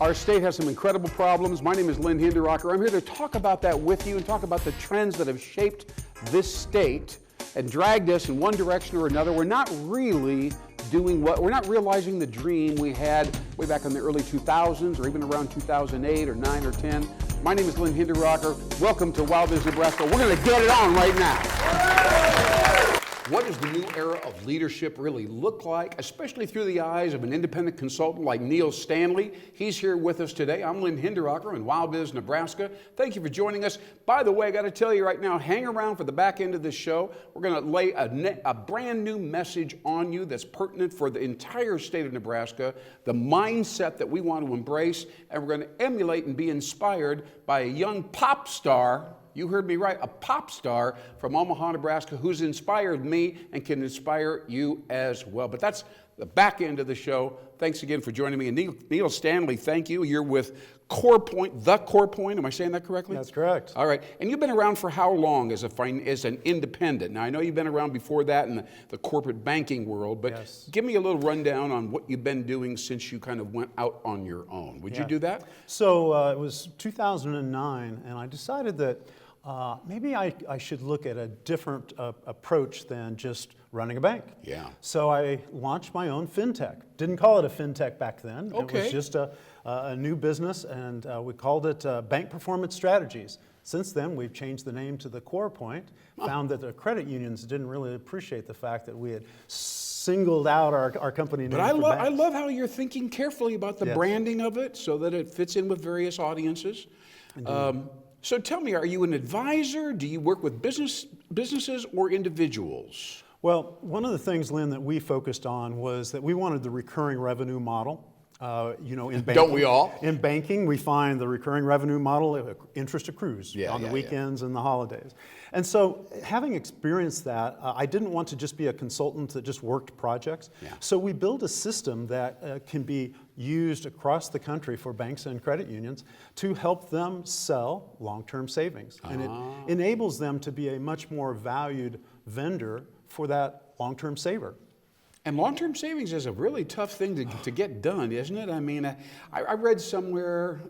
Our state has some incredible problems. My name is Lynn Hinderrocker. I'm here to talk about that with you and talk about the trends that have shaped this state and dragged us in one direction or another. We're not really we're not realizing the dream we had way back in the early 2000s or even around 2008 or 9 or 10. My name is Lynn Hinderrocker. Welcome to Wild Biz Nebraska. We're going to get it on right now. What does the new era of leadership really look like, especially through the eyes of an independent consultant like Neil Stanley? He's here with us today. I'm Lynn Hinderrocker in Wild Biz, Nebraska. Thank you for joining us. By the way, I got to tell you right now, hang around for the back end of this show. We're going to lay a brand new message on you that's pertinent for the entire state of Nebraska, the mindset that we want to embrace, and we're going to emulate and be inspired by a young pop star. You heard me right, a pop star from Omaha, Nebraska, who's inspired me and can inspire you as well. But that's the back end of the show. Thanks again for joining me. And Neil Stanley, thank you. You're with CorePoint, the CorePoint. Am I saying that correctly? That's correct. All right. And you've been around for how long as an independent? Now, I know you've been around before that in the corporate banking world, but yes. Give me a little rundown on what you've been doing since you kind of went out on your own. Would you do that? So it was 2009, and I decided that maybe I should look at a different approach than just running a bank. Yeah. So I launched my own fintech. Didn't call it a fintech back then. Okay. It was just a new business, and we called it Bank Performance Strategies. Since then, we've changed the name to the CorePoint, found that the credit unions didn't really appreciate the fact that we had singled out our company name. But I love how you're thinking carefully about the branding of it so that it fits in with various audiences. So tell me, are you an advisor? Do you work with businesses or individuals? Well, one of the things, Lynn, that we focused on was that we wanted the recurring revenue model. In banking, don't we all? In banking, we find the recurring revenue model, interest accrues on the weekends and the holidays. And so having experienced that, I didn't want to just be a consultant that just worked projects. Yeah. So we built a system that can be used across the country for banks and credit unions to help them sell long-term savings. And it enables them to be a much more valued vendor for that long-term saver. And long-term savings is a really tough thing to get done, isn't it? I mean, I read somewhere,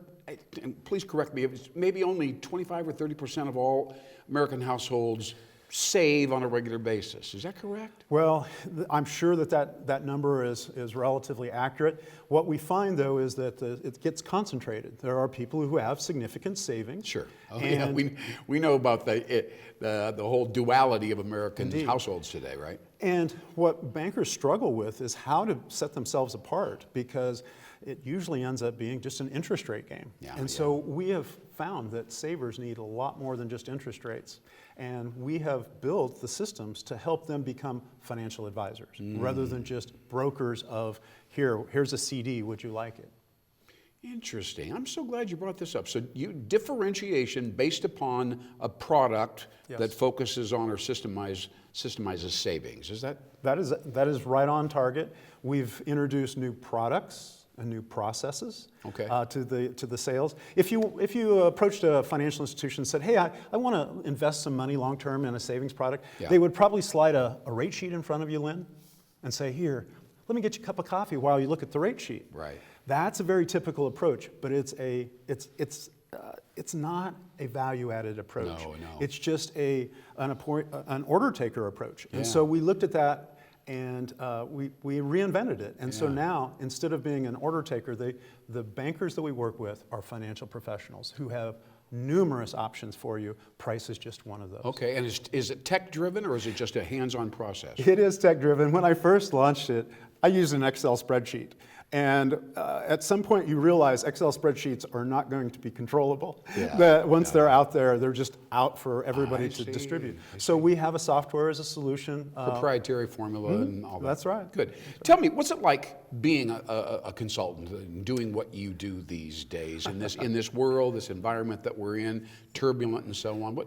and please correct me, it was maybe only 25 or 30% of all American households save on a regular basis. Is that correct? Well, I'm sure that number is relatively accurate. What we find, though, is that it gets concentrated. There are people who have significant savings. Sure. We know about the whole duality of American households today, right? And what bankers struggle with is how to set themselves apart, because it usually ends up being just an interest rate game. So we have found that savers need a lot more than just interest rates. And we have built the systems to help them become financial advisors rather than just brokers of, here's a CD, would you like it? Interesting. I'm so glad you brought this up. So differentiation based upon a product that focuses on or systemizes savings. Is that? That is right on target. We've introduced new products and new processes to the sales. If you approached a financial institution and said, hey, I want to invest some money long term in a savings product, they would probably slide a rate sheet in front of you, Lynn, and say, here, let me get you a cup of coffee while you look at the rate sheet. Right. That's a very typical approach, but it's not a value-added approach. No. It's just an order taker approach. And so we looked at that and we reinvented it. And so now, instead of being an order taker, the bankers that we work with are financial professionals who have numerous options for you. Price is just one of those. Okay, and is it tech-driven or is it just a hands-on process? It is tech-driven. When I first launched it, I used an Excel spreadsheet. And at some point you realize Excel spreadsheets are not going to be controllable. That once they're out there, they're just out for everybody to distribute. So we have a software as a solution. Proprietary formula and all that. That's right. Good. Tell me, what's it like being a consultant and doing what you do these days in this world, this environment that we're in, turbulent and so on?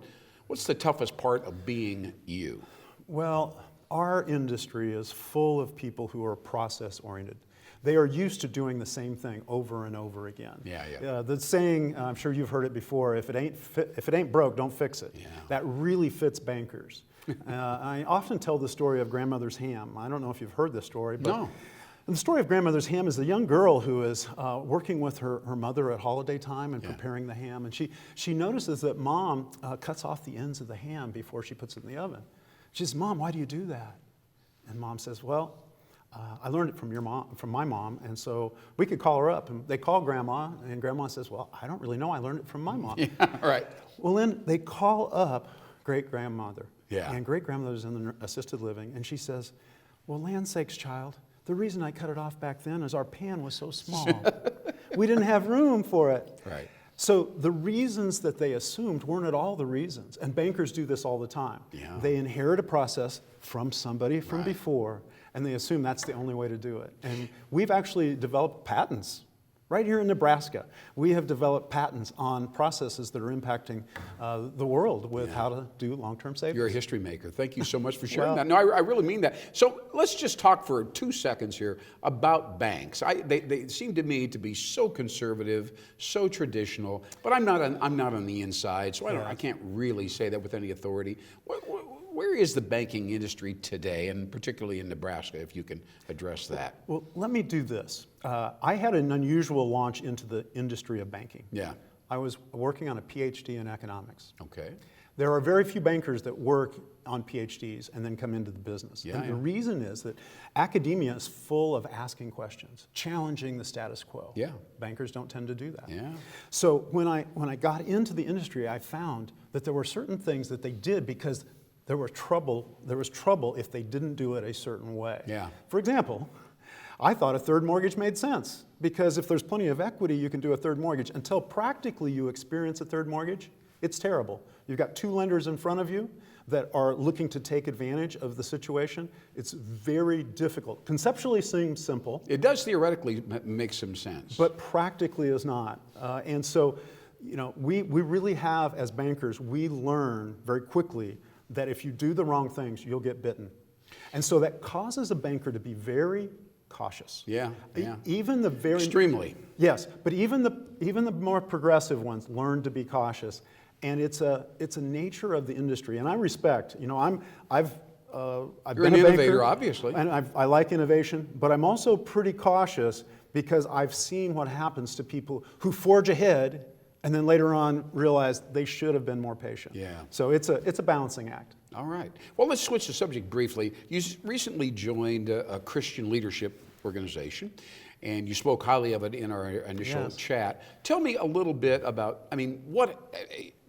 What's the toughest part of being you? Well, our industry is full of people who are process-oriented. They are used to doing the same thing over and over again. The saying, I'm sure you've heard it before, if it ain't broke, don't fix it. That really fits bankers. I often tell the story of grandmother's ham. I don't know if you've heard this story, but And the story of grandmother's ham is the young girl who is working with her mother at holiday time and preparing the ham. And she notices that mom cuts off the ends of the ham before she puts it in the oven. She says, "Mom, why do you do that?" And mom says, "Well, I learned it from my mom, and so we could call her up." And they call grandma, and grandma says, "Well, I don't really know. I learned it from my mom." Yeah, right. Well, then they call up great-grandmother. Yeah. And great-grandmother's in the assisted living, and she says, "Well, land's sakes, child, the reason I cut it off back then is our pan was so small. We didn't have room for it." Right. So the reasons that they assumed weren't at all the reasons. And bankers do this all the time. Yeah. They inherit a process from somebody from before, and they assume that's the only way to do it. And we've actually developed patents. Right here in Nebraska, we have developed patents on processes that are impacting the world with how to do long-term savings. You're a history maker. Thank you so much for sharing Well, that. No, I really mean that. So let's just talk for 2 seconds here about banks. They seem to me to be so conservative, so traditional, but I'm not on the inside, so I can't really say that with any authority. Where is the banking industry today, and particularly in Nebraska, if you can address that? Well, let me do this. I had an unusual launch into the industry of banking. Yeah. I was working on a PhD in economics. Okay. There are very few bankers that work on PhDs and then come into the business. Yeah, And the reason is that academia is full of asking questions, challenging the status quo. Yeah. Bankers don't tend to do that. Yeah. So when I got into the industry, I found that there were certain things that they did because there was trouble if they didn't do it a certain way. Yeah. For example, I thought a third mortgage made sense because if there's plenty of equity, you can do a third mortgage. Until practically you experience a third mortgage, it's terrible. You've got two lenders in front of you that are looking to take advantage of the situation. It's very difficult. Conceptually seems simple. It does theoretically make some sense. But practically is not. And so, we really have, as bankers, we learn very quickly that if you do the wrong things, you'll get bitten. And so that causes a banker to be very cautious. Yeah. Even the very... Extremely. Yes, but even the more progressive ones learn to be cautious. And it's a nature of the industry. And I respect, I've You're been an a innovator, banker, obviously. and I like innovation, but I'm also pretty cautious because I've seen what happens to people who forge ahead and then later on realize they should have been more patient. Yeah. So it's a balancing act. All right. Well, let's switch the subject briefly. You recently joined a Christian leadership organization, and you spoke highly of it in our initial chat. Tell me a little bit about,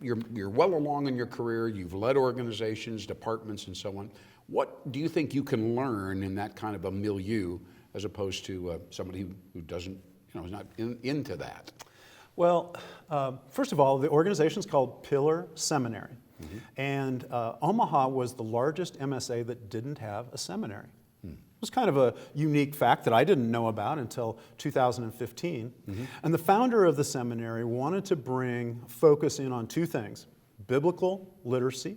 you're well along in your career, you've led organizations, departments, and so on. What do you think you can learn in that kind of a milieu as opposed to somebody who doesn't, is not into that? Well, first of all, the organization is called Pillar Seminary. Mm-hmm. And Omaha was the largest MSA that didn't have a seminary. It was kind of a unique fact that I didn't know about until 2015. Mm-hmm. And the founder of the seminary wanted to bring focus in on two things: biblical literacy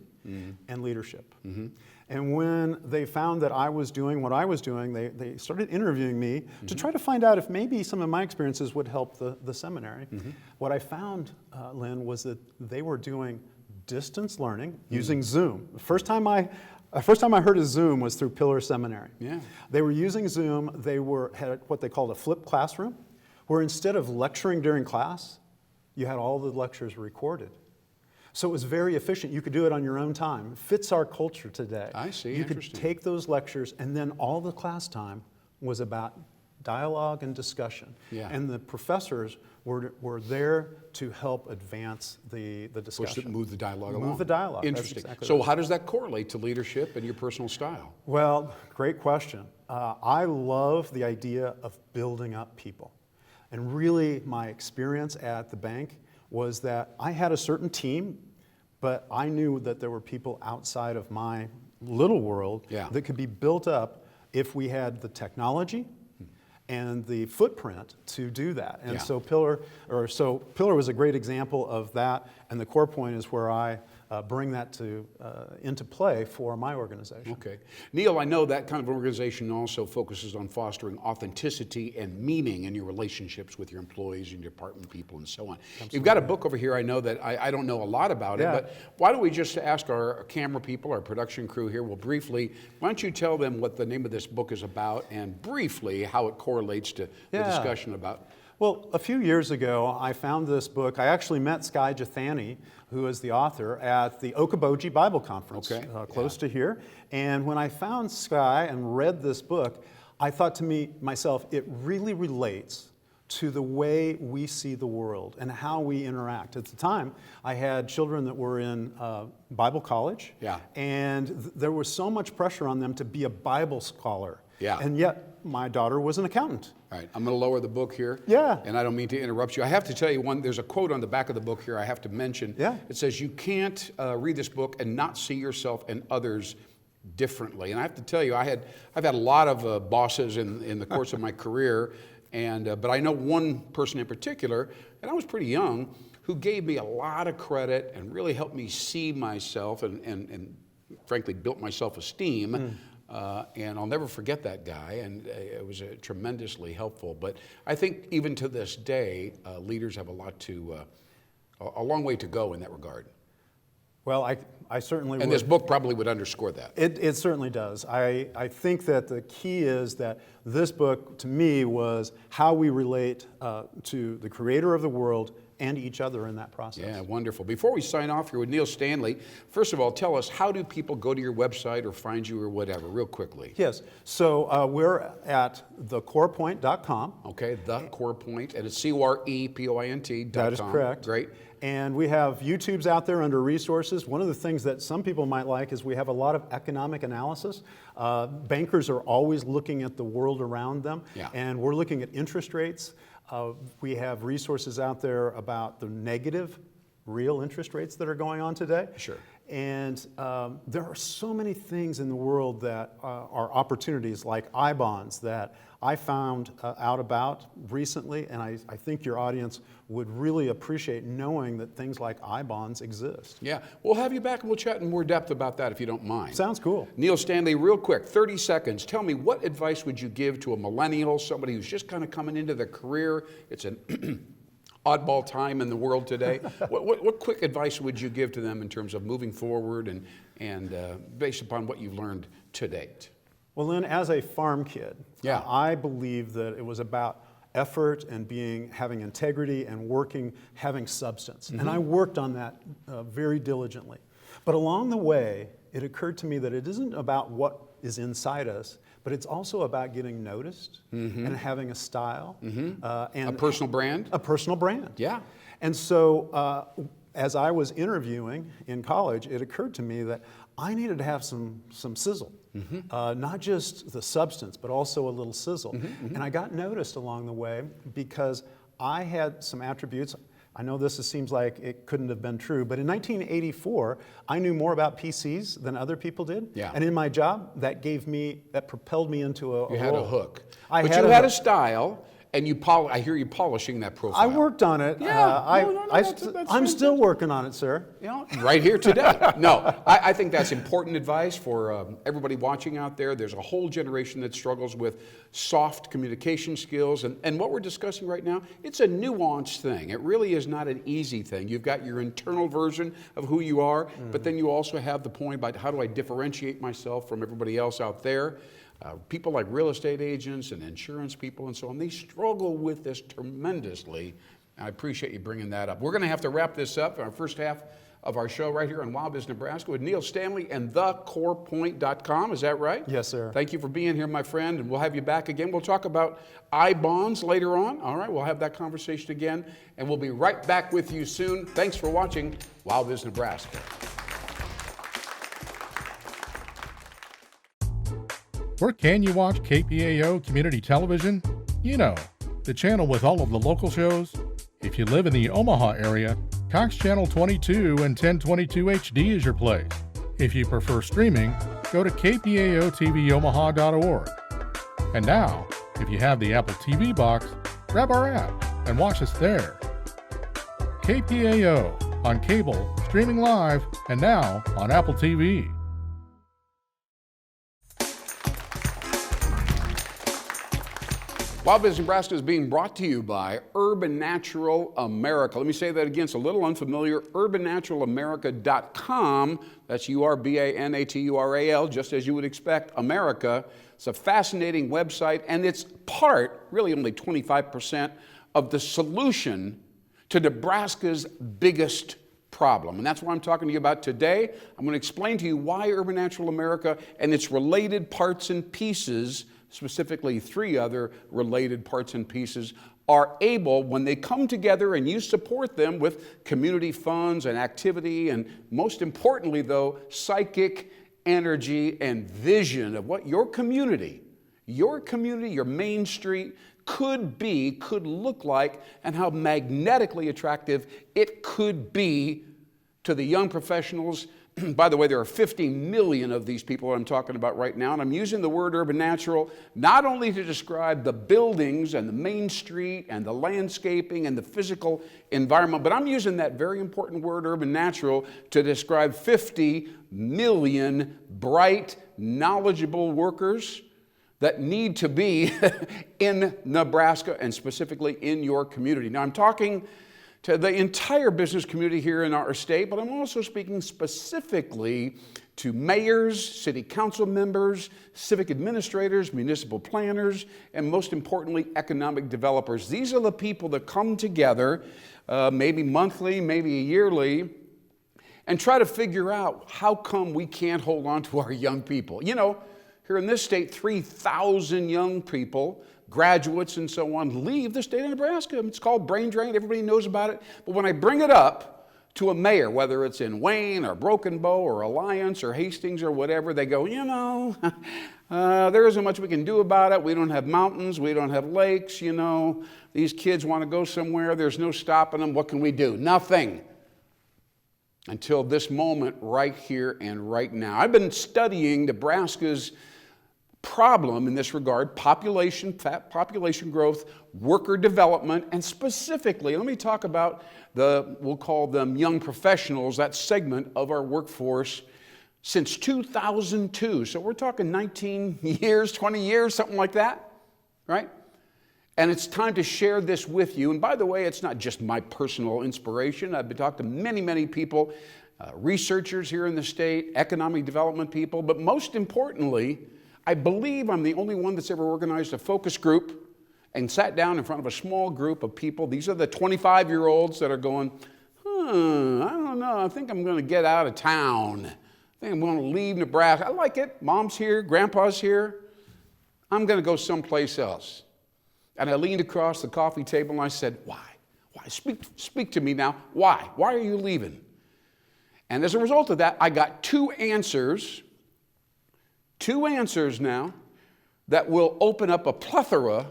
and leadership. Mm-hmm. And when they found that I was doing what I was doing, they started interviewing me to try to find out if maybe some of my experiences would help the seminary. Mm-hmm. What I found, Lynn, was that they were doing distance learning using Zoom. The first time I heard of Zoom was through Pillar Seminary. Yeah. They were using Zoom. They had what they called a flipped classroom, where instead of lecturing during class, you had all the lectures recorded. So it was very efficient. You could do it on your own time. It fits our culture today. I see. You could take those lectures, and then all the class time was about dialogue and discussion. Yeah. And the professors were there to help advance the discussion. Move the dialogue along. Move the dialogue. Interesting. Exactly So right. How does that correlate to leadership and your personal style? Well, great question. I love the idea of building up people. And really, my experience at the bank was that I had a certain team, but I knew that there were people outside of my little world that could be built up if we had the technology and the footprint to do that. And so Pillar was a great example of that, and the CorePoint is where I bring that into play for my organization. Okay. Neil, I know that kind of organization also focuses on fostering authenticity and meaning in your relationships with your employees and your department people and so on. Absolutely. You've got a book over here. I know that I don't know a lot about it, but why don't we just ask our camera people, our production crew here, briefly, why don't you tell them what the name of this book is about and briefly how it correlates to the discussion about. Well, a few years ago, I found this book. I actually met Skye Jethani, who is the author, at the Okoboji Bible Conference, close to here. And when I found Skye and read this book, I thought to myself, it really relates to the way we see the world and how we interact. At the time, I had children that were in Bible college, and there was so much pressure on them to be a Bible scholar. And yet, my daughter was an accountant. All right, I'm going to lower the book here. And I don't mean to interrupt you. I have to tell you there's a quote on the back of the book here I have to mention. It says, you can't read this book and not see yourself and others differently. And I have to tell you, I've had a lot of bosses in the course of my career, but I know one person in particular, and I was pretty young, who gave me a lot of credit and really helped me see myself and frankly built my self-esteem. And I'll never forget that guy, and it was tremendously helpful. But I think even to this day, leaders have a long way to go in that regard. Well, I certainly would. And this book probably would underscore that. It certainly does. I think that the key is that this book, to me, was how we relate to the creator of the world and each other in that process. Yeah, wonderful. Before we sign off here with Neil Stanley, first of all, tell us, how do people go to your website or find you or whatever, real quickly? Yes, so we're at thecorepoint.com. Okay, The CorePoint, and it's CorePoint.com. That is correct. Great. And we have YouTubes out there under resources. One of the things that some people might like is we have a lot of economic analysis. Bankers are always looking at the world around them, and we're looking at interest rates. We have resources out there about the negative real interest rates that are going on today. Sure. And there are so many things in the world that are opportunities, like I-bonds, that I found out about recently, and I think your audience would really appreciate knowing that things like I-bonds exist. Yeah, we'll have you back and we'll chat in more depth about that if you don't mind. Sounds cool. Neil Stanley, real quick, 30 seconds. Tell me, what advice would you give to a millennial, somebody who's just kind of coming into their career? It's an oddball time in the world today. What quick advice would you give to them in terms of moving forward and based upon what you've learned to date? Well, Lynn, as a farm kid, I believe that it was about effort and having integrity and working, having substance. And I worked on that very diligently. But along the way, it occurred to me that it isn't about what is inside us, but it's also about getting noticed and having a style. And a personal brand? A personal brand. Yeah. And so as I was interviewing in college, it occurred to me that I needed to have some sizzle. Not just the substance, but also a little sizzle. And I got noticed along the way because I had some attributes. I know this seems like it couldn't have been true, but in 1984, I knew more about PCs than other people did. And in my job, that propelled me into a role. You had a hook. But you had a style. And I hear you polishing that profile. I worked on it. I'm still working on it, sir. Right here today. No, I think that's important advice for everybody watching out there. There's a whole generation that struggles with soft communication skills. And what we're discussing right now, it's a nuanced thing. It really is not an easy thing. You've got your internal version of who you are, but then you also have the point about how do I differentiate myself from everybody else out there. People like real estate agents and insurance people and so on, they struggle with this tremendously. I appreciate you bringing that up. We're going to have to wrap this up, our first half of our show right here on Wild Biz Nebraska with Neil Stanley and thecorepoint.com. Is that right? Yes, sir. Thank you for being here, my friend, and we'll have you back again. We'll talk about I-bonds later on. All right, we'll have that conversation again, and we'll be right back with you soon. Thanks for watching Wild Biz Nebraska. Where can you watch KPAO Community Television? You know, the channel with all of the local shows. If you live in the Omaha area, Cox Channel 22 and 1022 HD is your place. If you prefer streaming, go to kpaoTVOmaha.org. And now, if you have the Apple TV box, grab our app and watch us there. KPAO on cable, streaming live, and now on Apple TV. Wild Biz Nebraska is being brought to you by Urban Natural America. Let me say that again, it's a little unfamiliar. UrbanNaturalAmerica.com. That's UrbanNatural, just as you would expect, America. It's a fascinating website, and it's part, really only 25%, of the solution to Nebraska's biggest problem. And that's what I'm talking to you about today. I'm going to explain to you why Urban Natural America and its related parts and pieces, specifically 3 other related parts and pieces, are able, when they come together and you support them with community funds and activity, and most importantly though, psychic energy and vision of what your community, your Main Street could look like, and how magnetically attractive it could be to the young professionals. By the way, there are 50 million of these people I'm talking about right now, and I'm using the word urban natural not only to describe the buildings and the Main Street and the landscaping and the physical environment, but I'm using that very important word urban natural to describe 50 million bright, knowledgeable workers that need to be in Nebraska and specifically in your community. Now, I'm talking to the entire business community here in our state, but I'm also speaking specifically to mayors, city council members, civic administrators, municipal planners, and most importantly, economic developers. These are the people that come together, maybe monthly, maybe yearly, and try to figure out how come we can't hold on to our young people. You know, here in this state, 3,000 young people, graduates and so on, leave the state of Nebraska. It's called brain drain. Everybody knows about it. But when I bring it up to a mayor, whether it's in Wayne or Broken Bow or Alliance or Hastings or whatever, they go, you know, there isn't much we can do about it. We don't have mountains. We don't have lakes. You know, these kids want to go somewhere. There's no stopping them. What can we do? Nothing. Until this moment right here and right now. I've been studying Nebraska's problem in this regard: population growth, worker development, and specifically, let me talk about we'll call them young professionals, that segment of our workforce, since 2002. So we're talking 19 years, 20 years, something like that, right? And it's time to share this with you. And by the way, it's not just my personal inspiration. I've been talking to many, many people, researchers here in the state, economic development people, but most importantly, I believe I'm the only one that's ever organized a focus group and sat down in front of a small group of people. These are the 25-year-olds that are going, I don't know, I think I'm going to get out of town. I think I'm going to leave Nebraska. I like it. Mom's here, Grandpa's here. I'm going to go someplace else. And I leaned across the coffee table and I said, why? Why? Speak to me now. Why? Why are you leaving? And as a result of that, I got two answers now that will open up a plethora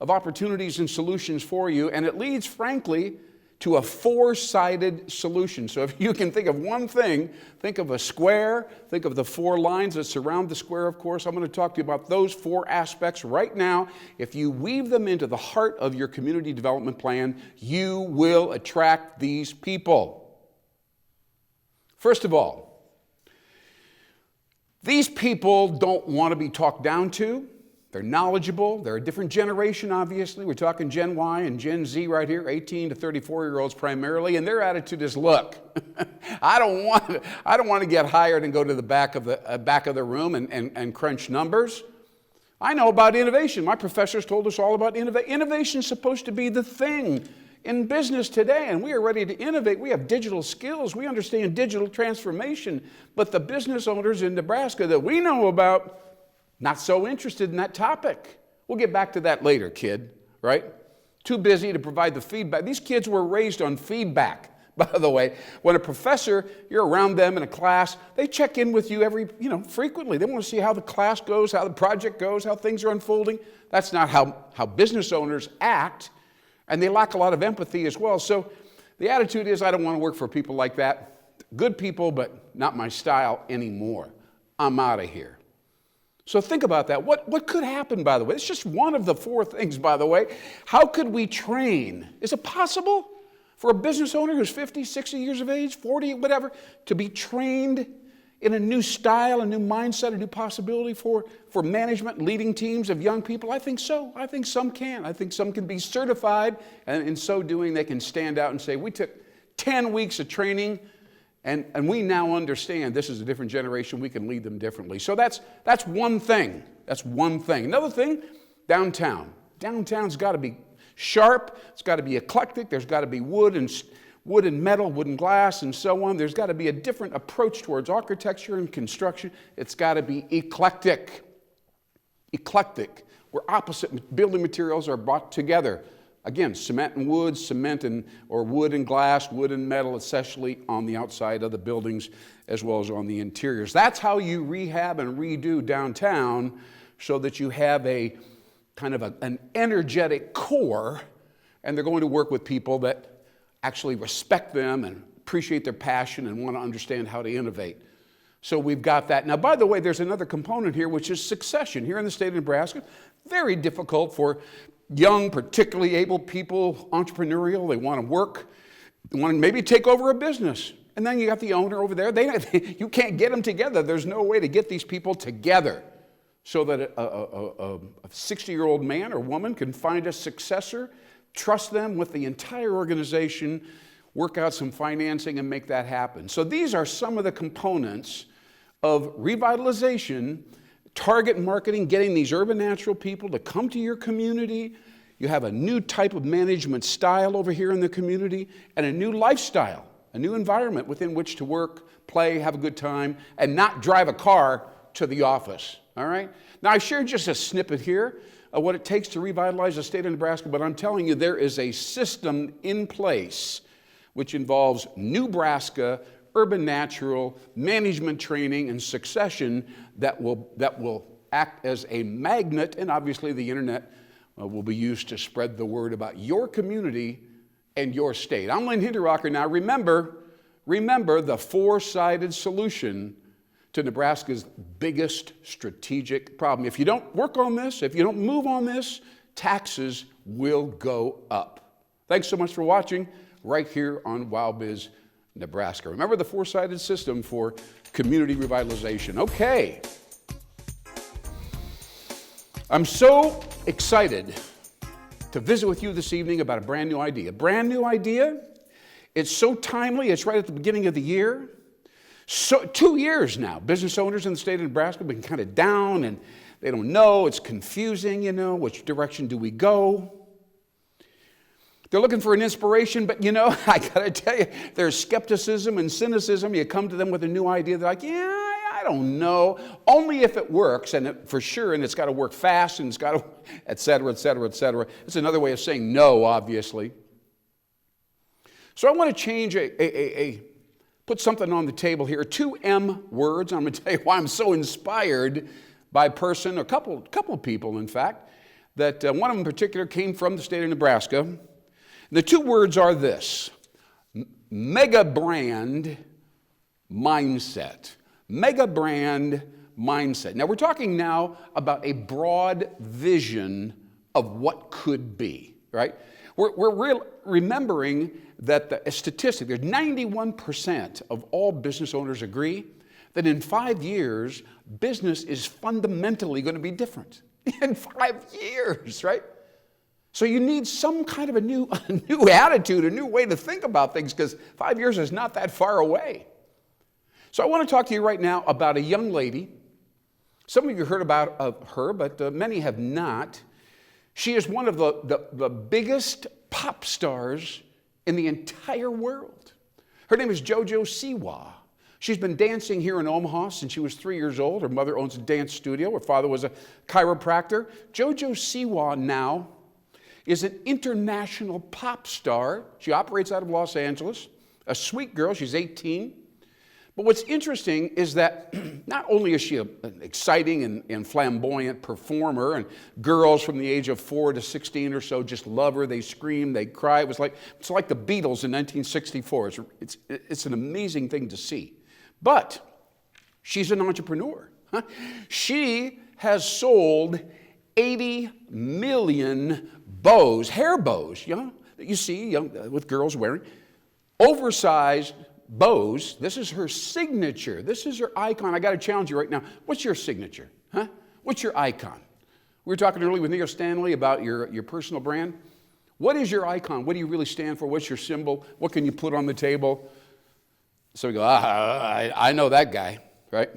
of opportunities and solutions for you, and it leads, frankly, to a 4-sided solution. So if you can think of one thing, think of a square, think of the 4 lines that surround the square, of course. I'm going to talk to you about those 4 aspects right now. If you weave them into the heart of your community development plan, you will attract these people. First of all, these people don't want to be talked down to. They're knowledgeable. They're a different generation, obviously. We're talking Gen Y and Gen Z right here, 18 to 34-year-olds primarily, and their attitude is, look, I don't want to get hired and go to the back of the room and crunch numbers. I know about innovation. My professors told us all about innovation. Innovation is supposed to be the thing in business today, and we are ready to innovate. We have digital skills. We understand digital transformation, but the business owners in Nebraska that we know about, not so interested in that topic. We'll get back to that later, kid, right? Too busy to provide the feedback. These kids were raised on feedback, by the way. When a professor, you're around them in a class, they check in with you frequently. They want to see how the class goes, how the project goes, how things are unfolding. That's not how business owners act. And they lack a lot of empathy as well. So the attitude is, I don't want to work for people like that. Good people, but not my style anymore. I'm out of here. So think about that. What could happen, by the way? It's just one of the 4 things, by the way. How could we train? Is it possible For a business owner who's 50, 60 years of age, 40, whatever, to be trained in a new style, a new mindset, a new possibility for management, leading teams of young people? I think so. I think some can. I think some can be certified, and in so doing, they can stand out and say, we took 10 weeks of training, and we now understand this is a different generation. We can lead them differently. So that's one thing. That's one thing. Another thing, downtown. Downtown's got to be sharp. It's got to be eclectic. There's got to be wood and metal, wood and glass, and so on. There's got to be a different approach towards architecture and construction. It's got to be eclectic. Eclectic, where opposite building materials are brought together. Again, cement and wood, or wood and glass, wood and metal, especially on the outside of the buildings as well as on the interiors. That's how you rehab and redo downtown, so that you have a kind of an energetic core, and they're going to work with people that actually respect them and appreciate their passion and want to understand how to innovate. So we've got that. Now, by the way, there's another component here, which is succession. Here in the state of Nebraska, very difficult for young, particularly able people, entrepreneurial. They want to work. They want to maybe take over a business. And then you got the owner over there. You can't get them together. There's no way to get these people together so that a 60-year-old man or woman can find a successor, trust them with the entire organization, work out some financing, and make that happen. So these are some of the components of revitalization, target marketing, getting these urban natural people to come to your community. You have a new type of management style over here in the community, and a new lifestyle, a new environment within which to work, play, have a good time, and not drive a car to the office, all right? Now, I shared just a snippet here of what it takes to revitalize the state of Nebraska, but I'm telling you, there is a system in place which involves Nebraska, urban natural, management training, and succession that will act as a magnet, and obviously the internet will be used to spread the word about your community and your state. I'm Lynn Hinderrocker. Now remember the four-sided solution to Nebraska's biggest strategic problem. If you don't work on this, if you don't move on this, taxes will go up. Thanks so much for watching right here on Biz Nebraska. Remember the four-sided system for community revitalization. Okay. I'm so excited to visit with you this evening about a brand new idea. Brand new idea. It's so timely. It's right at the beginning of the year. So 2 years now, business owners in the state of Nebraska have been kind of down, and they don't know. It's confusing, which direction do we go? They're looking for an inspiration, but I got to tell you, there's skepticism and cynicism. You come to them with a new idea, they're like, yeah, I don't know. Only if it works, for sure, and it's got to work fast, and it's got to, et cetera, et cetera, et cetera. It's another way of saying no, obviously. So I want to change put something on the table here, 2 M words. I'm going to tell you why I'm so inspired by a person, a couple of people, in fact, that one of them in particular came from the state of Nebraska. And the 2 words are this: mega brand mindset. Mega brand mindset. Now, we're talking now about a broad vision of what could be, right? We're remembering that a statistic, there's 91% of all business owners agree that in 5 years, business is fundamentally going to be different. In 5 years, right? So you need some kind of a new attitude, a new way to think about things, because 5 years is not that far away. So I want to talk to you right now about a young lady. Some of you heard about her, but many have not. She is one of the biggest pop stars in the entire world. Her name is Jojo Siwa. She's been dancing here in Omaha since she was 3 years old. Her mother owns a dance studio. Her father was a chiropractor. Jojo Siwa now is an international pop star. She operates out of Los Angeles. A sweet girl. She's 18. But what's interesting is that not only is she an exciting and flamboyant performer, and girls from the age of 4 to 16 or so just love her. They scream, they cry. It's like the Beatles in 1964. It's an amazing thing to see. But she's an entrepreneur. She has sold 80 million bows, hair bows, that you see with girls wearing. Oversized bows. This is her signature. This is her icon. I got to challenge you right now. What's your signature? Huh? What's your icon? We were talking earlier with Stanley about your personal brand. What is your icon? What do you really stand for? What's your symbol? What can you put on the table? So we go, I know that guy, right?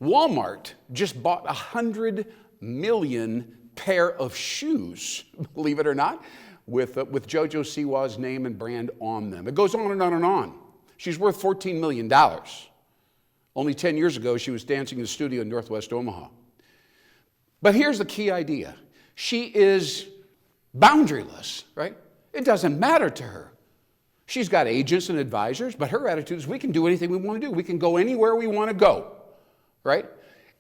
Walmart just bought 100 million pair of shoes, believe it or not, with Jojo Siwa's name and brand on them. It goes on and on and on. She's worth $14 million. Only 10 years ago, she was dancing in the studio in Northwest Omaha. But here's the key idea. She is boundaryless, right? It doesn't matter to her. She's got agents and advisors, but her attitude is we can do anything we want to do. We can go anywhere we want to go, right?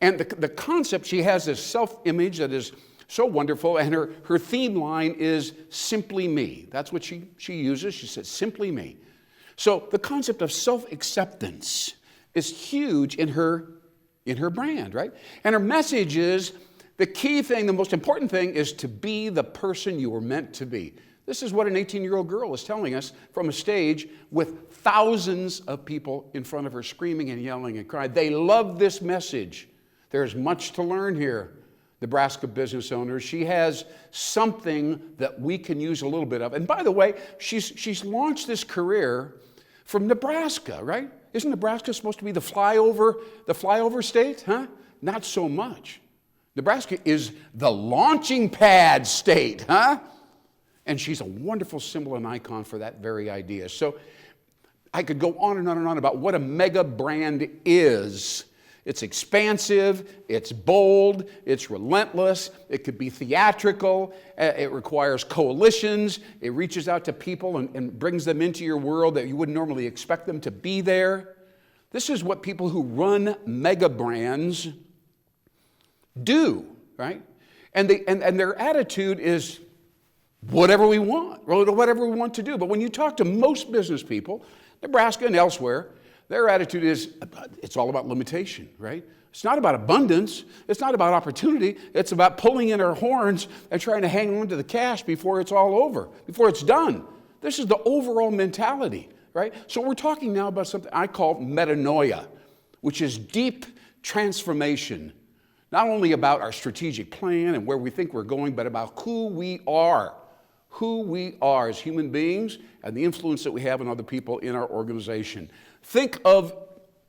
And the concept, she has this self-image that is so wonderful, and her theme line is simply me. That's what she uses. She says, simply me. So the concept of self-acceptance is huge in her brand, right? And her message is, the key thing, the most important thing is to be the person you were meant to be. This is what an 18-year-old girl is telling us from a stage with thousands of people in front of her screaming and yelling and crying. They love this message. There's much to learn here, Nebraska business owners. She has something that we can use a little bit of. And by the way, she's launched this career from Nebraska, right? Isn't Nebraska supposed to be the flyover state? Huh? Not so much. Nebraska is the launching pad state, huh? And she's a wonderful symbol and icon for that very idea. So I could go on and on and on about what a mega brand is. It's expansive, it's bold, it's relentless, it could be theatrical, it requires coalitions, it reaches out to people and brings them into your world that you wouldn't normally expect them to be there. This is what people who run mega brands do, right? And their attitude is whatever we want, whatever we want to do. But when you talk to most business people, Nebraska and elsewhere, their attitude is it's all about limitation, right? It's not about abundance. It's not about opportunity. It's about pulling in our horns and trying to hang on to the cash before it's all over, before it's done. This is the overall mentality, right? So we're talking now about something I call metanoia, which is deep transformation. Not only about our strategic plan and where we think we're going, but about who we are as human beings and the influence that we have on other people in our organization. Think of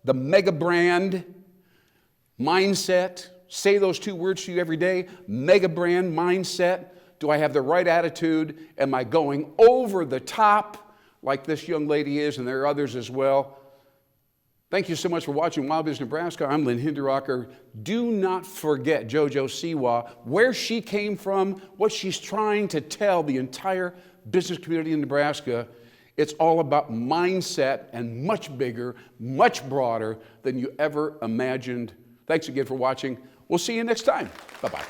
the mega brand mindset. Say those two words to you every day. Mega brand mindset. Do I have the right attitude? Am I going over the top like this young lady is, and there are others as well? Thank you so much for watching Wild Biz Nebraska. I'm Lynn Hinderrocker. Do not forget Jojo Siwa, where she came from, what she's trying to tell the entire business community in Nebraska. It's all about mindset and much bigger, much broader than you ever imagined. Thanks again for watching. We'll see you next time. Bye-bye.